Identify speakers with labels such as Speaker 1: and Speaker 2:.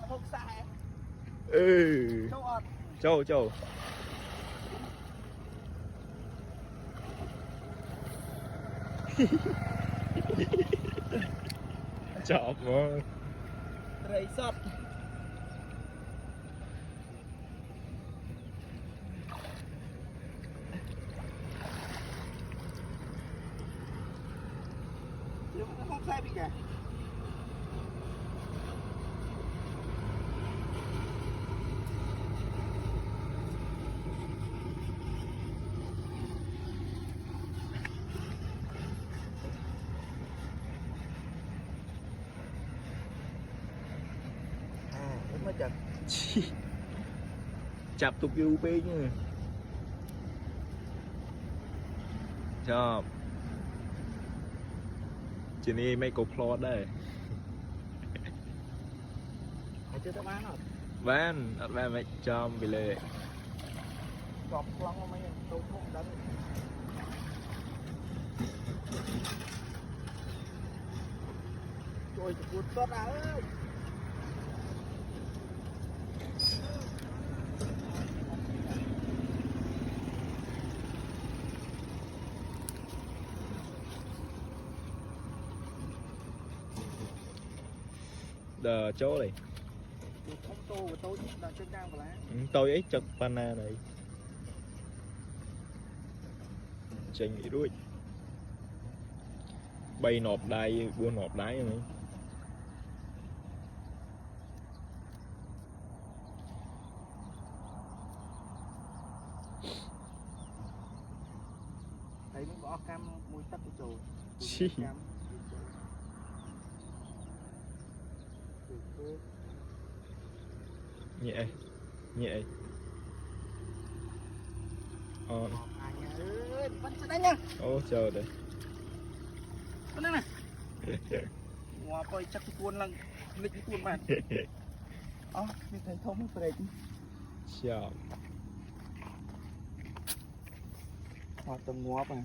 Speaker 1: không sai.
Speaker 2: Ừ.
Speaker 1: Châu ọt.
Speaker 2: Châu châu. Chọc mà.
Speaker 1: Rầy sọt. Nó không sai bị cả. Mới chặt
Speaker 2: chạp tục yêu bê nha chọc chị này mấy cục plot đây
Speaker 1: chưa tới bán rồi
Speaker 2: bán ở đây mấy chom bị lệ
Speaker 1: cọp lông không mấy tôi không đánh rồi cuốn tốt ơi
Speaker 2: đờ chỗ này
Speaker 1: không tô và tôi là trên cao của lá
Speaker 2: tôi ấy chật pana này chẳng nghĩ đuôi bay nộp đai buôn nộp đáy này
Speaker 1: thấy nó bỏ cam mùi tắt của trồi
Speaker 2: nhẹ nhẹ
Speaker 1: vẫn sẽ đánh nha
Speaker 2: ô chờ đây
Speaker 1: vẫn đây này ngoài coi chắc cái cuốn là lịch cái cuốn mà mình thấy thông cái đấy
Speaker 2: chào
Speaker 1: hoặc tầm ngó này